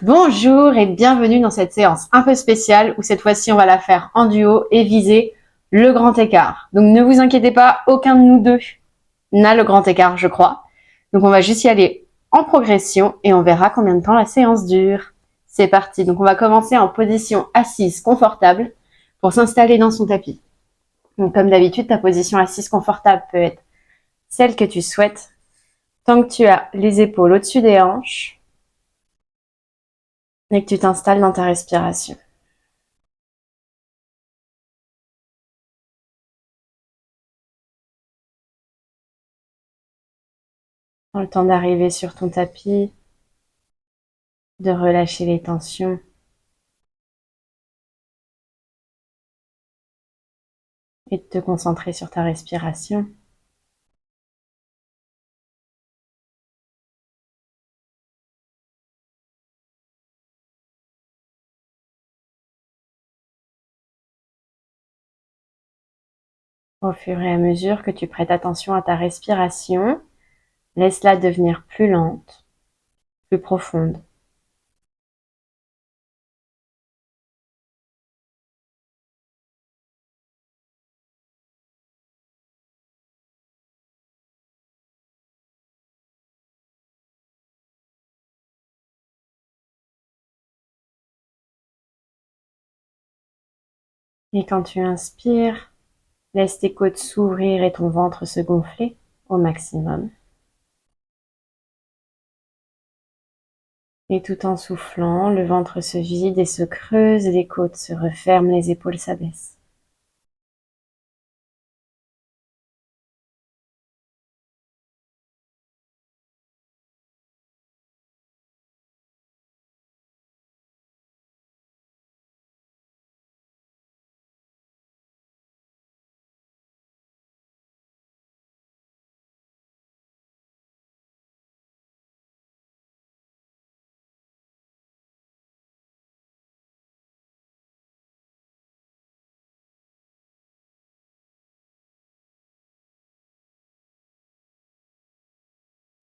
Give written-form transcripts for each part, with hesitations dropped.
Bonjour et bienvenue dans cette séance un peu spéciale où cette fois-ci on va la faire en duo et viser le grand écart. Donc ne vous inquiétez pas, aucun de nous deux n'a le grand écart, je crois. Donc on va juste y aller en progression et on verra combien de temps la séance dure. C'est parti. Donc on va commencer en position assise confortable pour s'installer dans son tapis. Donc comme d'habitude, ta position assise confortable peut être celle que tu souhaites tant que tu as les épaules au-dessus des hanches et que tu t'installes dans ta respiration. Prends le temps d'arriver sur ton tapis, de relâcher les tensions. Et de te concentrer sur ta respiration. Au fur et à mesure que tu prêtes attention à ta respiration, laisse-la devenir plus lente, plus profonde. Et quand tu inspires, laisse tes côtes s'ouvrir et ton ventre se gonfler au maximum. Et tout en soufflant, le ventre se vide et se creuse, les côtes se referment, les épaules s'abaissent.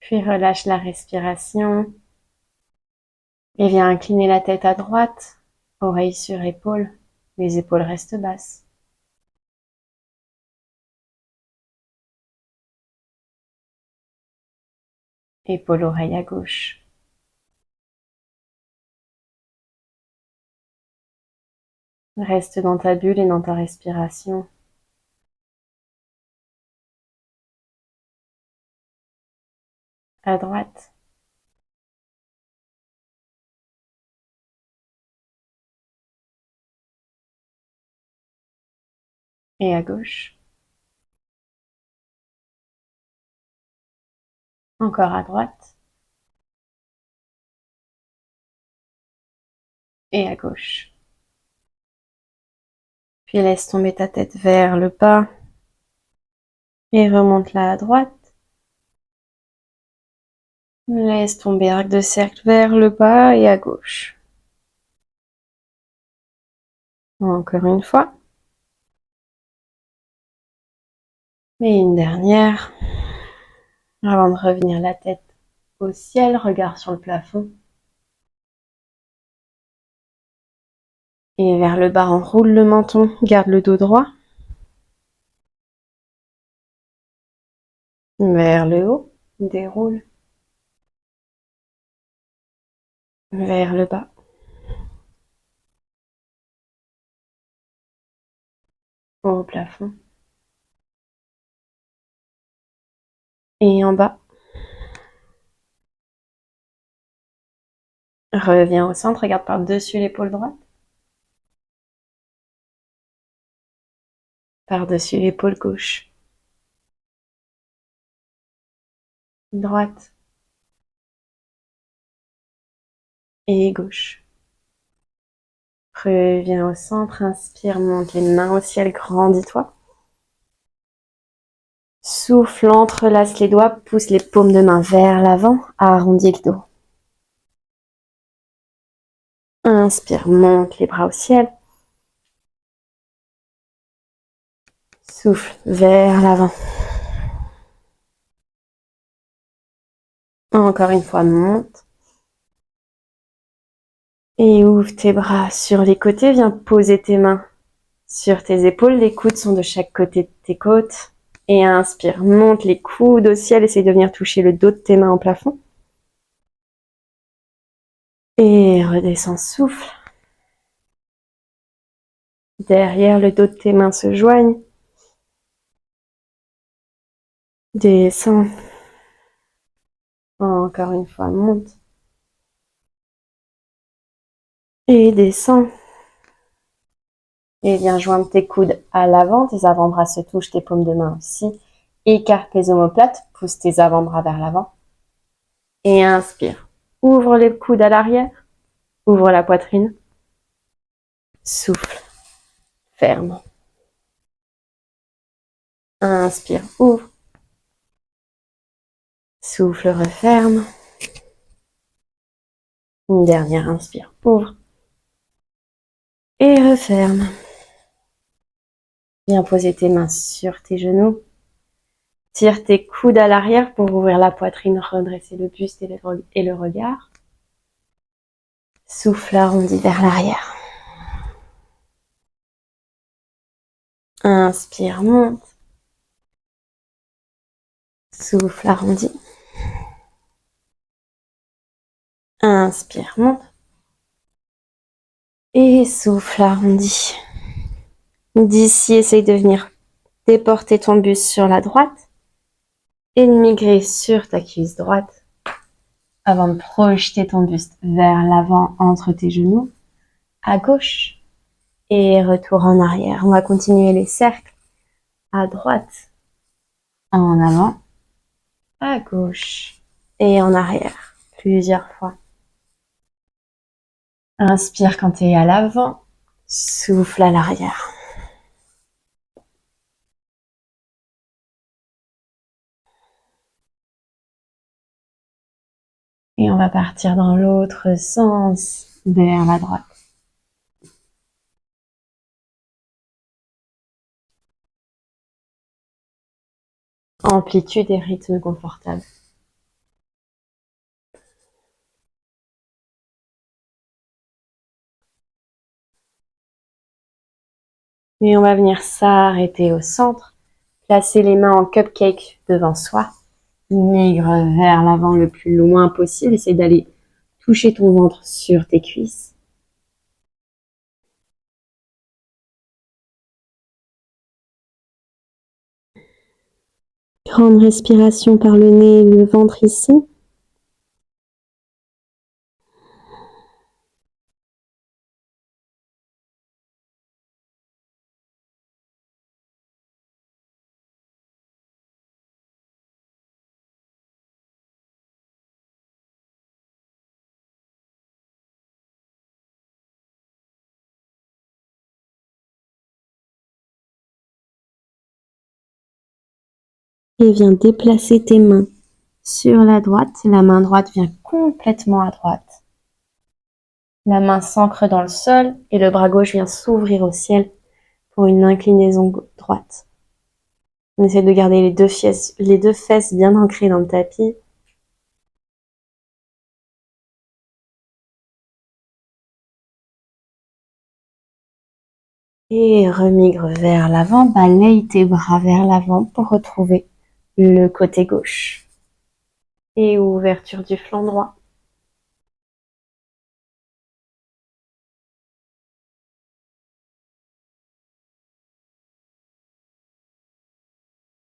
Puis relâche la respiration et viens incliner la tête à droite, oreille sur épaule. Les épaules restent basses. Épaule-oreille à gauche. Reste dans ta bulle et dans ta respiration. À droite. Et à gauche. Encore à droite. Et à gauche. Puis laisse tomber ta tête vers le bas. Et remonte-la à droite. Laisse tomber arc de cercle vers le bas et à gauche. Encore une fois. Et une dernière. Avant de revenir la tête au ciel, regard sur le plafond. Et vers le bas, enroule le menton, garde le dos droit. Vers le haut, déroule. Vers le bas. Au plafond. Et en bas. Reviens au centre, regarde par-dessus l'épaule droite. Par-dessus l'épaule gauche. Droite. Et gauche. Reviens au centre, inspire, monte les mains au ciel, grandis-toi. Souffle, entrelace les doigts, pousse les paumes de main vers l'avant, arrondis le dos. Inspire, monte les bras au ciel. Souffle vers l'avant. Encore une fois, monte. Et ouvre tes bras sur les côtés. Viens poser tes mains sur tes épaules. Les coudes sont de chaque côté de tes côtes. Et inspire. Monte les coudes au ciel. Essaye de venir toucher le dos de tes mains au plafond. Et redescends. Souffle. Derrière, le dos de tes mains se joignent. Descends. Encore une fois, monte. Et descends. Et viens joindre tes coudes à l'avant. Tes avant-bras se touchent, tes paumes de main aussi. Écarte les omoplates. Pousse tes avant-bras vers l'avant. Et inspire. Ouvre les coudes à l'arrière. Ouvre la poitrine. Souffle. Ferme. Inspire. Ouvre. Souffle. Referme. Une dernière inspire. Ouvre. Et referme. Viens poser tes mains sur tes genoux. Tire tes coudes à l'arrière pour ouvrir la poitrine, redresser le buste et le regard. Souffle arrondi vers l'arrière. Inspire, monte. Souffle arrondi. Inspire, monte. Et souffle arrondi. D'ici, essaye de venir déporter ton buste sur la droite et de migrer sur ta cuisse droite avant de projeter ton buste vers l'avant entre tes genoux, à gauche et retour en arrière. On va continuer les cercles à droite, en avant, à gauche et en arrière plusieurs fois. Inspire quand tu es à l'avant, souffle à l'arrière. Et on va partir dans l'autre sens, vers la droite. Amplitude et rythme confortable. Et on va venir s'arrêter au centre, placer les mains en cupcake devant soi, migre vers l'avant le plus loin possible, essaye d'aller toucher ton ventre sur tes cuisses. Grande respiration par le nez, le ventre ici. Et viens déplacer tes mains sur la droite. La main droite vient complètement à droite. La main s'ancre dans le sol et le bras gauche vient s'ouvrir au ciel pour une inclinaison droite. On essaie de garder les deux fesses bien ancrées dans le tapis. Et remigre vers l'avant, balaye tes bras vers l'avant pour retrouver le côté gauche. Et ouverture du flanc droit.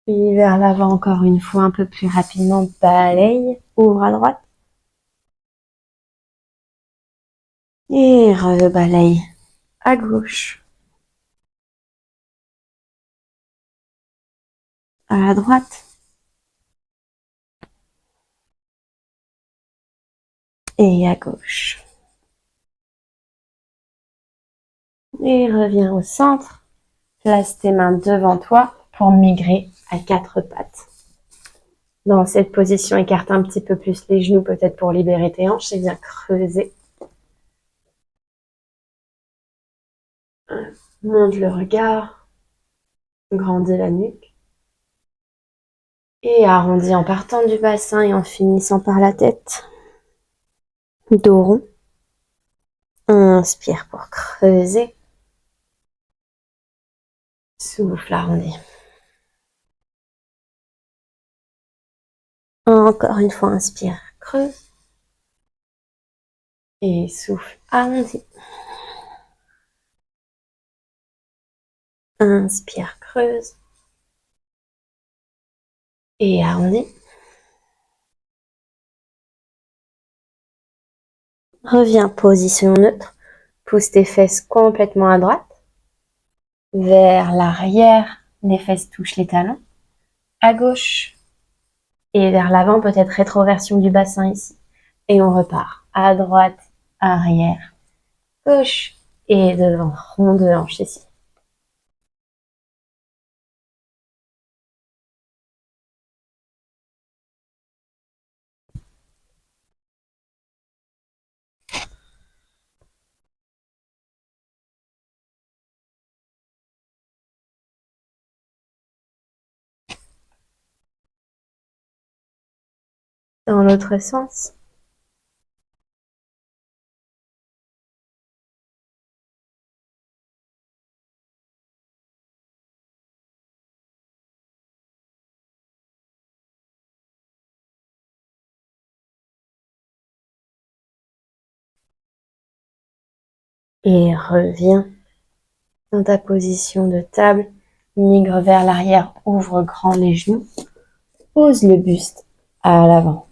Puis vers l'avant encore une fois un peu plus rapidement, balaye, ouvre à droite. Et rebalaye à gauche. À droite. Et à gauche. Et reviens au centre. Place tes mains devant toi pour migrer à quatre pattes. Dans cette position, écarte un petit peu plus les genoux, peut-être pour libérer tes hanches et bien creuser. Monte le regard. Grandis la nuque. Et arrondis en partant du bassin et en finissant par la tête. Dos rond. inspire pour creuser. Souffle, arrondi. Encore une fois, inspire, creuse. Et souffle, arrondi. Inspire, creuse. Et arrondi. Reviens, position neutre. Pousse tes fesses complètement à droite. Vers l'arrière, les fesses touchent les talons. À gauche. Et vers l'avant, peut-être rétroversion du bassin ici. Et on repart. À droite, arrière, gauche. Et devant, rond de hanche ici. Dans l'autre sens. Et reviens dans ta position de table. Migre vers l'arrière, ouvre grand les genoux. Pose le buste à l'avant.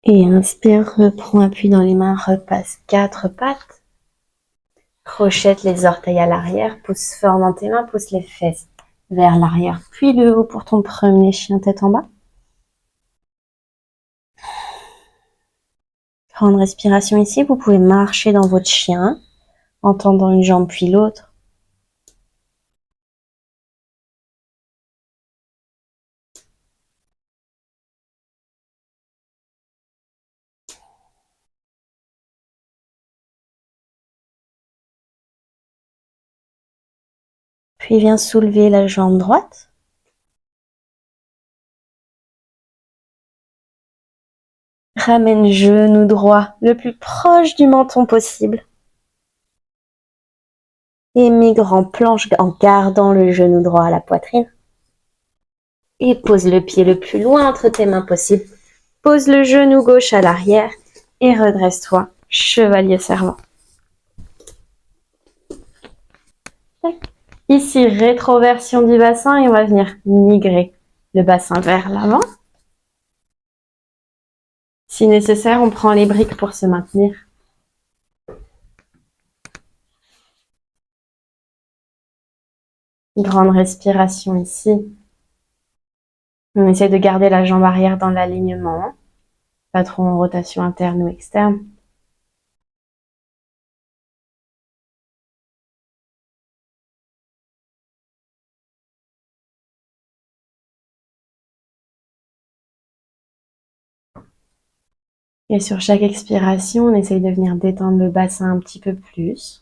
Et inspire, reprends appui dans les mains, repasse 4 pattes. Crochette les orteils à l'arrière, pousse fort dans tes mains, pousse les fesses vers l'arrière, puis le haut pour ton premier chien tête en bas. Grande respiration ici, vous pouvez marcher dans votre chien en tendant une jambe puis l'autre. Puis viens soulever la jambe droite. Ramène genou droit le plus proche du menton possible. Et migre en planche en gardant le genou droit à la poitrine. Et pose le pied le plus loin entre tes mains possible. Pose le genou gauche à l'arrière et redresse-toi, chevalier servant. Ici, rétroversion du bassin et on va venir migrer le bassin vers l'avant. Si nécessaire, on prend les briques pour se maintenir. Grande respiration ici. On essaie de garder la jambe arrière dans l'alignement, pas trop en rotation interne ou externe. Et sur chaque expiration, on essaye de venir détendre le bassin un petit peu plus.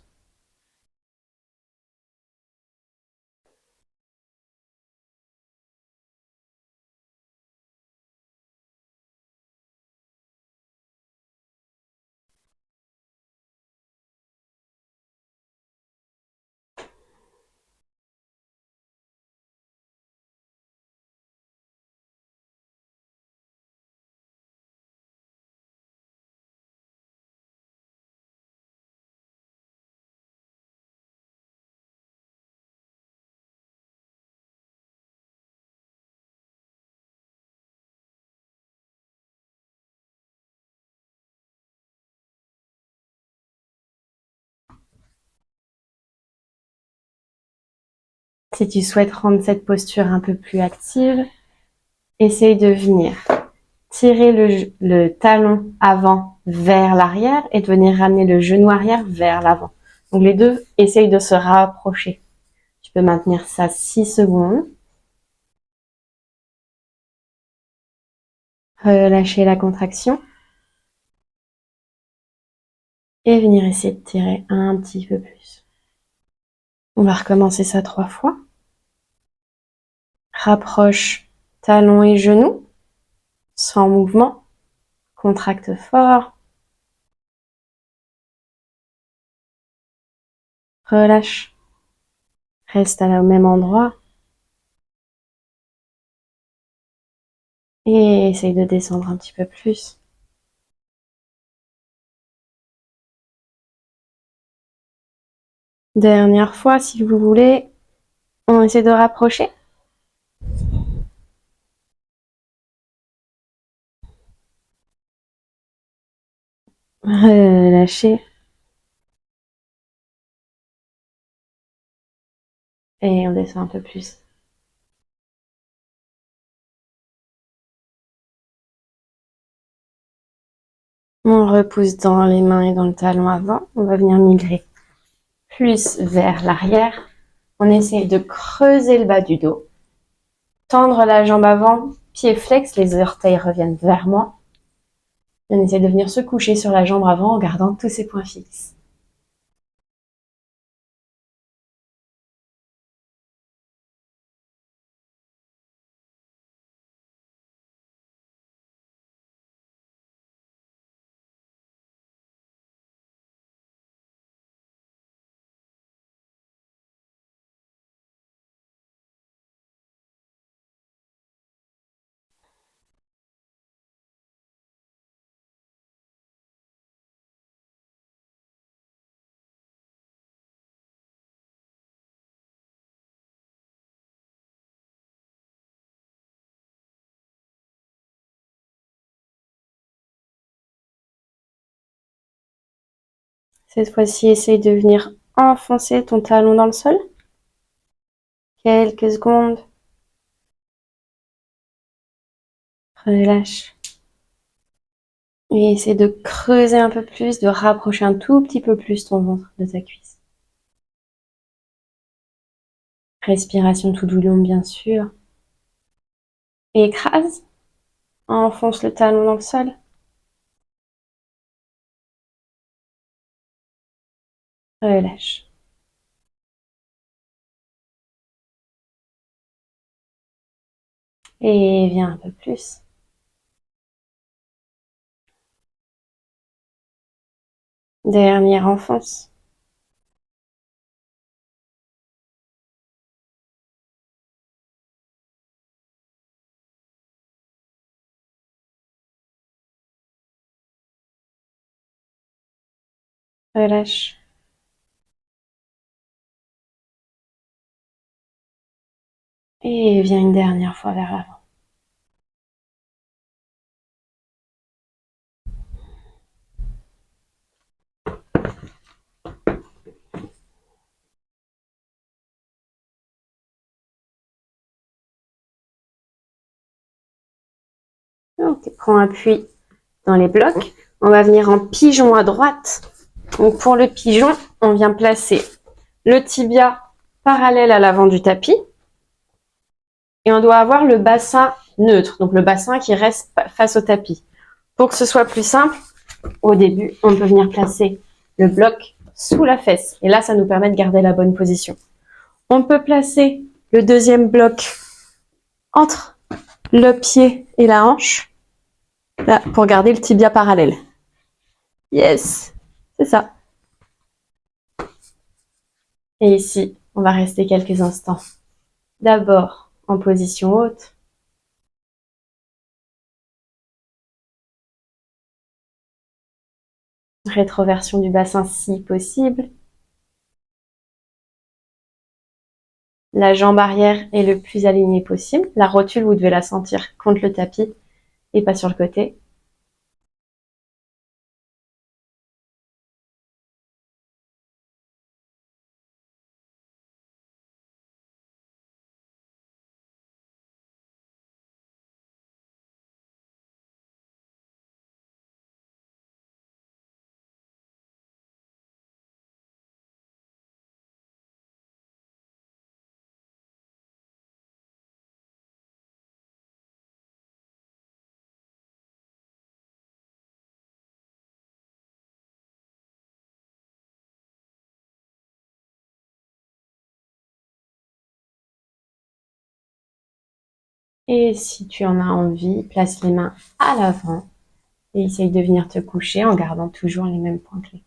Si tu souhaites rendre cette posture un peu plus active, essaye de venir tirer le talon avant vers l'arrière et de venir ramener le genou arrière vers l'avant. Donc les deux essayent de se rapprocher. Tu peux maintenir ça 6 secondes. Relâcher la contraction. Et venir essayer de tirer un petit peu plus. On va recommencer ça 3 fois. Rapproche talon et genou, sans mouvement. Contracte fort. Relâche. Reste au même endroit. Et essaye de descendre un petit peu plus. Dernière fois, si vous voulez, on essaie de rapprocher. Relâchez. Et on descend un peu plus. On repousse dans les mains et dans le talon avant. On va venir migrer plus vers l'arrière. On essaie de creuser le bas du dos. Tendre la jambe avant, pied flex, les orteils reviennent vers moi. On essaie de venir se coucher sur la jambe avant en gardant tous ces points fixes. Cette fois-ci, essaye de venir enfoncer ton talon dans le sol. Quelques secondes. Relâche. Et essaie de creuser un peu plus, de rapprocher un tout petit peu plus ton ventre de ta cuisse. Respiration tout du long, bien sûr. Et écrase. Enfonce le talon dans le sol. Relâche. Et viens un peu plus. Dernière enfonce. Relâche. Et viens une dernière fois vers l'avant. Ok, prends appui dans les blocs. On va venir en pigeon à droite. Donc pour le pigeon, on vient placer le tibia parallèle à l'avant du tapis. Et on doit avoir le bassin neutre, donc le bassin qui reste face au tapis. Pour que ce soit plus simple, au début, on peut venir placer le bloc sous la fesse. Et là, ça nous permet de garder la bonne position. On peut placer le deuxième bloc entre le pied et la hanche, là, pour garder le tibia parallèle. Yes, c'est ça. Et ici, on va rester quelques instants. D'abord en position haute. Rétroversion du bassin si possible. La jambe arrière est le plus alignée possible. La rotule, vous devez la sentir contre le tapis et pas sur le côté. Et si tu en as envie, place les mains à l'avant et essaye de venir te coucher en gardant toujours les mêmes points clés.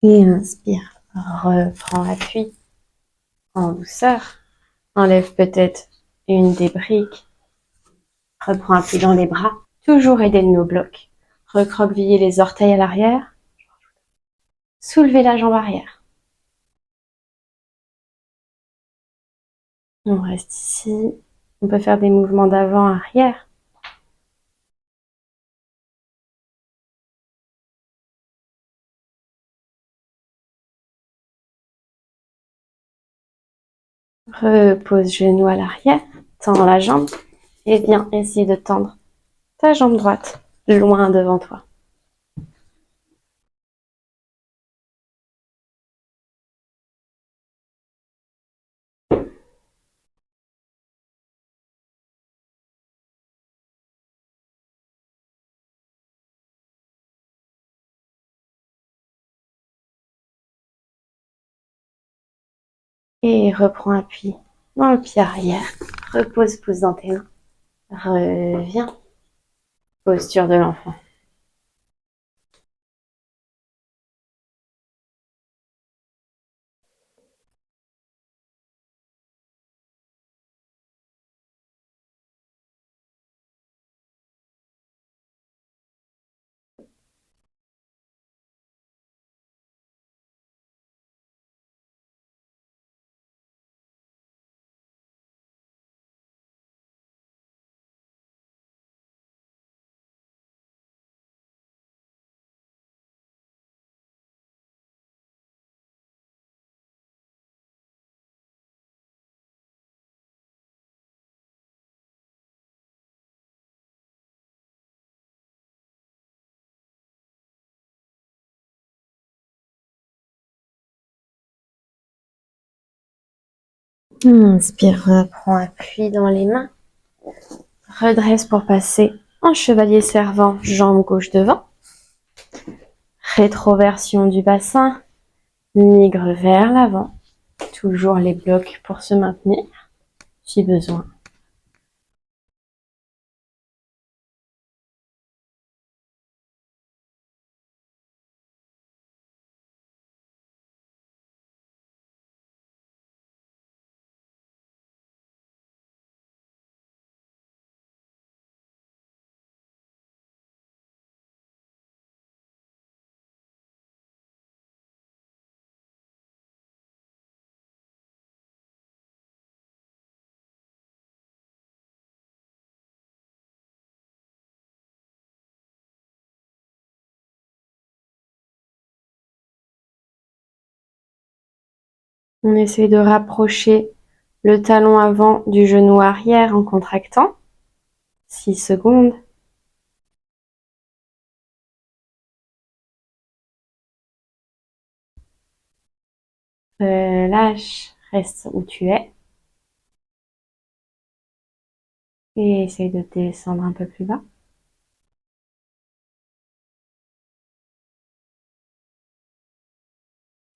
Et inspire, reprends appui en douceur. Enlève peut-être une des briques. Reprends appui dans les bras. Toujours aider nos blocs. Recroqueviller les orteils à l'arrière. Soulevez la jambe arrière. On reste ici. On peut faire des mouvements d'avant-arrière. Repose genou à l'arrière. Tends la jambe. Et viens essayer de tendre ta jambe droite loin devant toi. Et reprends appui dans le pied arrière. Repose pouce dans tes mains. Reviens. Posture de l'enfant. Inspire, reprends appui dans les mains. Redresse pour passer en chevalier servant, jambe gauche devant. Rétroversion du bassin. Migre vers l'avant. Toujours les blocs pour se maintenir, si besoin. On essaie de rapprocher le talon avant du genou arrière en contractant. 6 secondes. Relâche, reste où tu es. Et essaye de descendre un peu plus bas.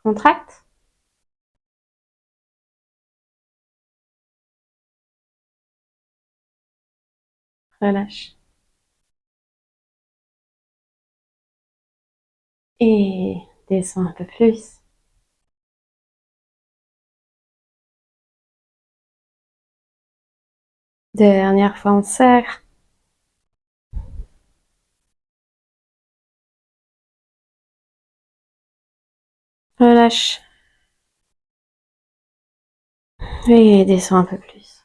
Contracte. Relâche. Et descends un peu plus. Dernière fois, on serre. Relâche. Et descends un peu plus.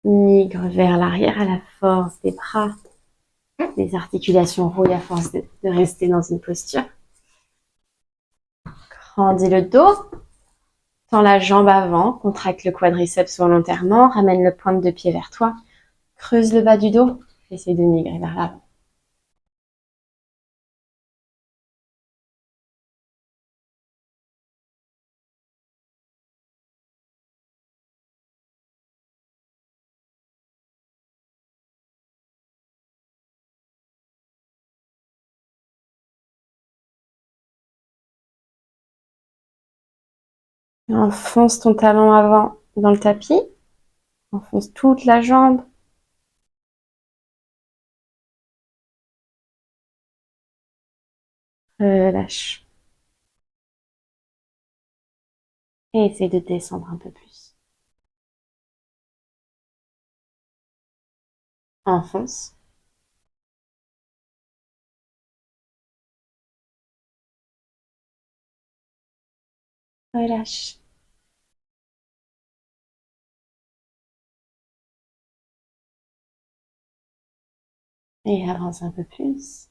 Migre vers l'arrière à la force des bras, des articulations rouillent à force de rester dans une posture. Grandis le dos. Tends la jambe avant, contracte le quadriceps volontairement, ramène le pointe de pied vers toi, creuse le bas du dos, essaye de migrer vers l'avant. Enfonce ton talon avant dans le tapis, enfonce toute la jambe. Relâche. Et essaye de descendre un peu plus. Enfonce. Relâche. Et avance un peu plus.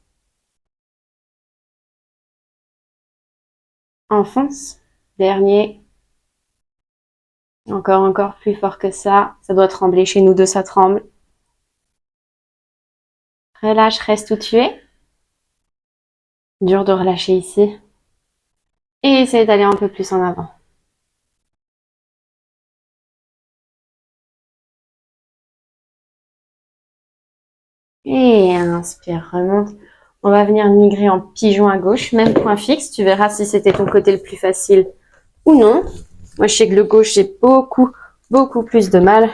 Enfonce. Dernier. Encore plus fort que ça. Ça doit trembler chez nous deux, ça tremble. Relâche, reste où tu es. Dur de relâcher ici. Et essaye d'aller un peu plus en avant. Et inspire, remonte. On va venir migrer en pigeon à gauche, même point fixe. Tu verras si c'était ton côté le plus facile ou non. Moi, je sais que le gauche, j'ai beaucoup plus de mal.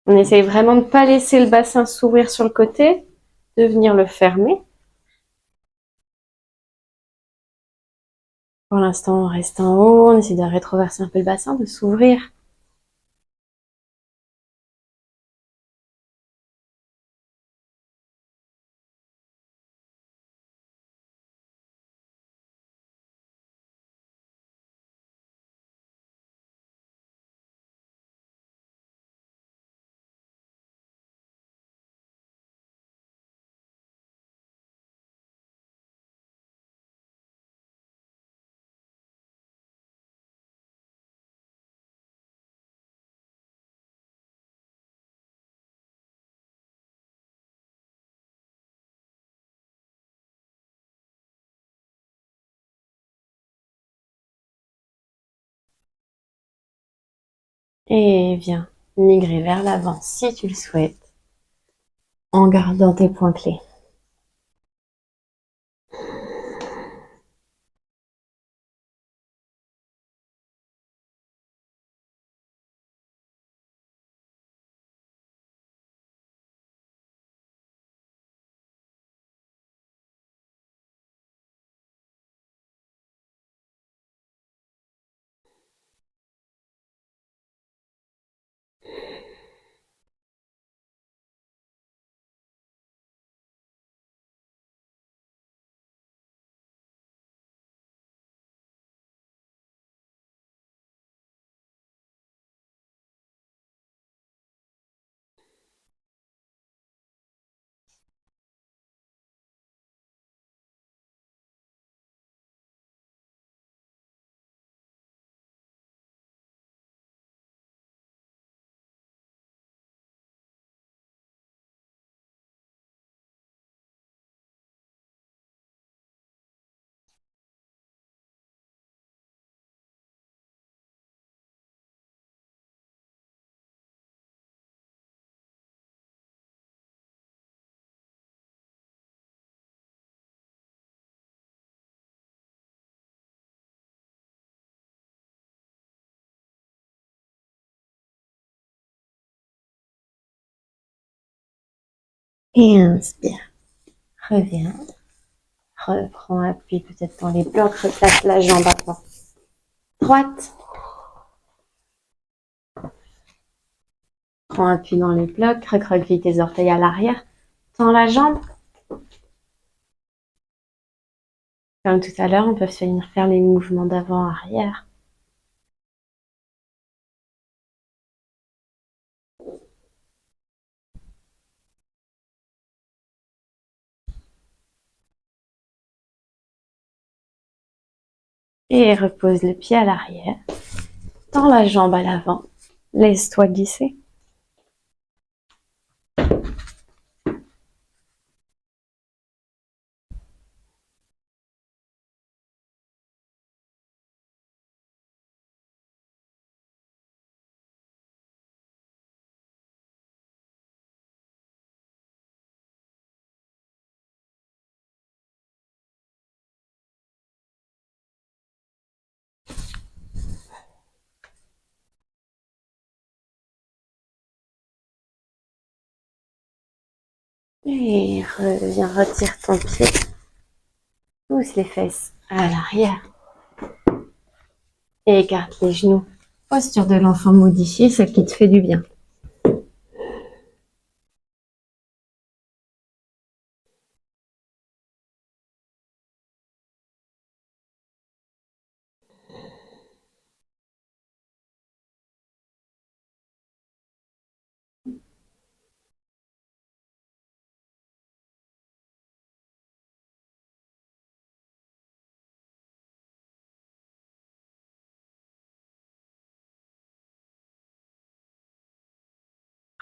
On essaye vraiment de ne pas laisser le bassin s'ouvrir sur le côté, de venir le fermer. Pour l'instant, on reste en haut, on essaie de rétroverser un peu le bassin, de s'ouvrir. Et viens migrer vers l'avant si tu le souhaites, en gardant tes points clés. Et inspire. Reviens. Reprends appui peut-être dans les blocs. Replace la jambe avant. Droite. Prends appui dans les blocs. Recroqueville tes orteils à l'arrière. Tends la jambe. Comme tout à l'heure, on peut venir faire les mouvements d'avant-arrière. Et repose le pied à l'arrière. Tends la jambe à l'avant. Laisse-toi glisser. Et reviens, retire ton pied. Pousse les fesses à l'arrière. Et écarte les genoux. Posture de l'enfant modifiée, celle qui te fait du bien.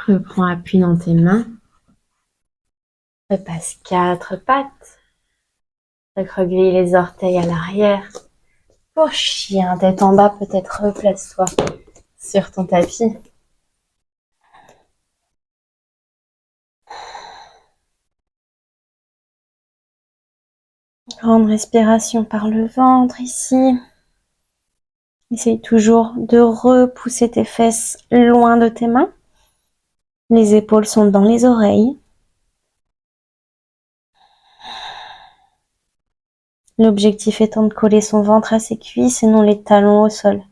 Reprends appui dans tes mains. Repasse 4 pattes. Recroqueville les orteils à l'arrière. Pour chien, tête en bas, peut-être replace-toi sur ton tapis. Grande respiration par le ventre ici. Essaye toujours de repousser tes fesses loin de tes mains. Les épaules sont dans les oreilles. L'objectif étant de coller son ventre à ses cuisses et non les talons au sol.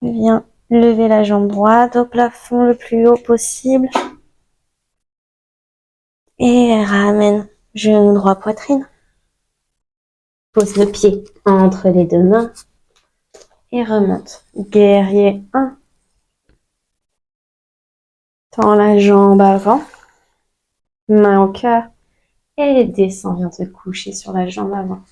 Viens lever la jambe droite au plafond le plus haut possible. Et ramène genou droit poitrine. Pose le pied entre les deux mains. Et remonte. Guerrier 1. Tends la jambe avant. Main au cœur. Et descends, viens te coucher sur la jambe avant.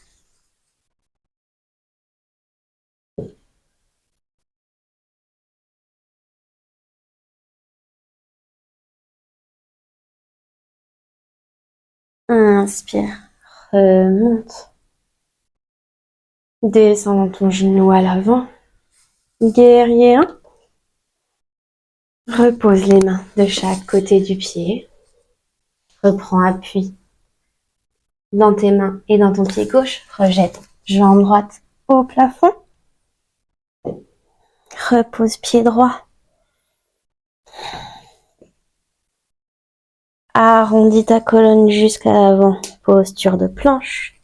Inspire. Remonte. Descends dans ton genou à l'avant. Guerrier 1. Repose les mains de chaque côté du pied. Reprends appui dans tes mains et dans ton pied gauche. Rejette jambe droite au plafond. Repose pied droit. Arrondis ta colonne jusqu'à l'avant. Posture de planche.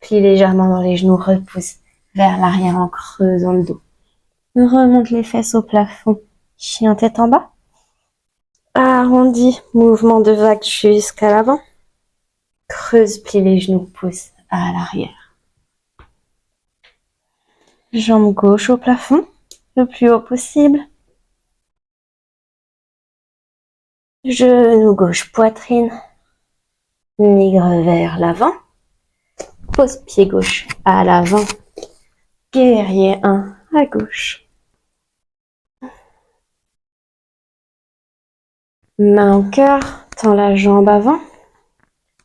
Plie légèrement dans les genoux. Repousse vers l'arrière en creusant le dos. Remonte les fesses au plafond. Chien tête en bas. Arrondis. Mouvement de vague jusqu'à l'avant. Creuse, plie les genoux. Pousse à l'arrière. Jambe gauche au plafond. Le plus haut possible. Genou gauche, poitrine. Migre vers l'avant. Pose pied gauche à l'avant. Guerrier 1 à gauche. Main au cœur. Tends la jambe avant.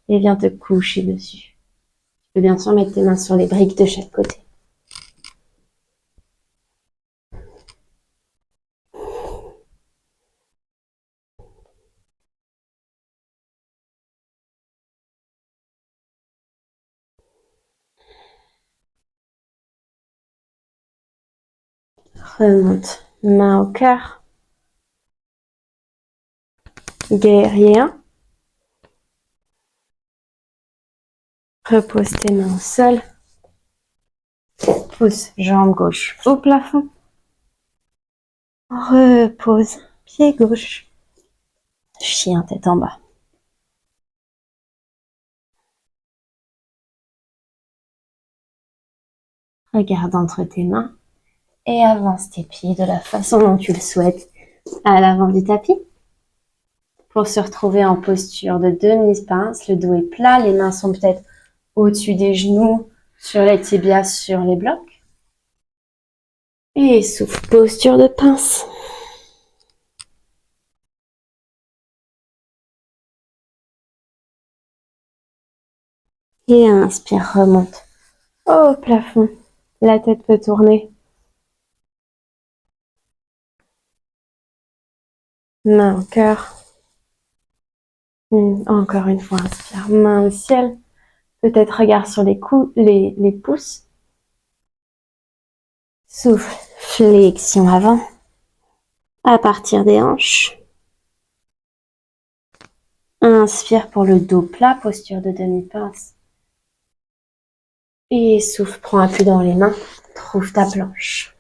Et viens te coucher dessus. Tu peux bien sûr mettre tes mains sur les briques de chaque côté. Remonte, main au cœur. Guerrier 1. Repose tes mains au sol. Pousse jambe gauche au plafond. Repose, pied gauche. Chien tête en bas. Regarde entre tes mains et avance tes pieds de la façon dont tu le souhaites à l'avant du tapis. Pour se retrouver en posture de demi-pince, le dos est plat, les mains sont peut-être au-dessus des genoux, sur les tibias, sur les blocs. Et souffle, posture de pince. Et inspire, remonte au plafond. La tête peut tourner. Main au cœur. Encore une fois, inspire, main au ciel. Peut-être regard sur les pouces. Souffle, flexion avant. À partir des hanches. Inspire pour le dos plat, posture de demi-pince. Et souffle, prends appui dans les mains. Trouve ta planche.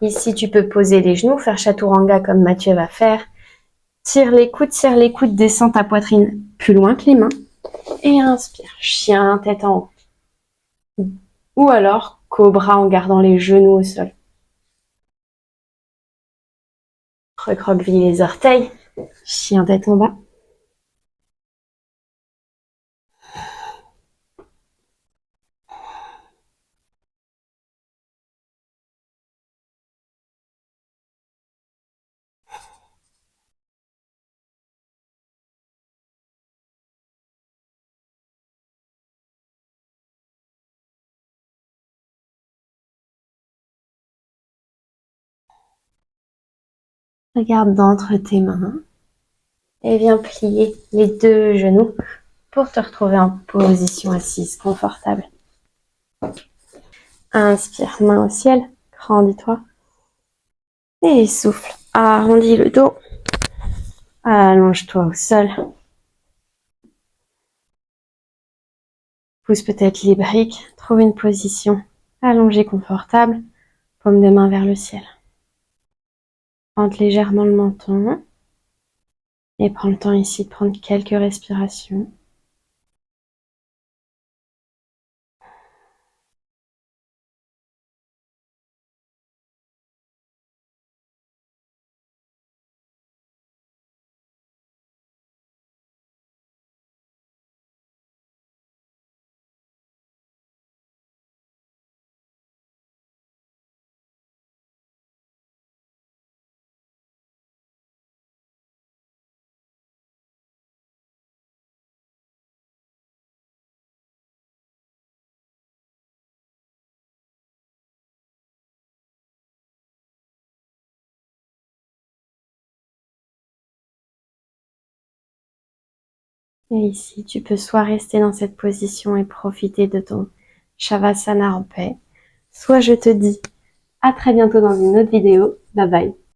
Ici, tu peux poser les genoux, faire chaturanga comme Mathieu va faire. Serre les coudes, descends ta poitrine plus loin que les mains. Et inspire, chien, tête en haut. Ou alors, cobra en gardant les genoux au sol. Recroqueville les orteils, chien, tête en bas. Regarde d'entre tes mains et viens plier les deux genoux pour te retrouver en position assise confortable. Inspire, main au ciel, grandis-toi. Et souffle, arrondis le dos. Allonge-toi au sol. Pousse peut-être les briques, trouve une position allongée confortable, paume de main vers le ciel. Rentre légèrement le menton et prends le temps ici de prendre quelques respirations. Et ici, tu peux soit rester dans cette position et profiter de ton Shavasana en paix, soit je te dis à très bientôt dans une autre vidéo. Bye bye.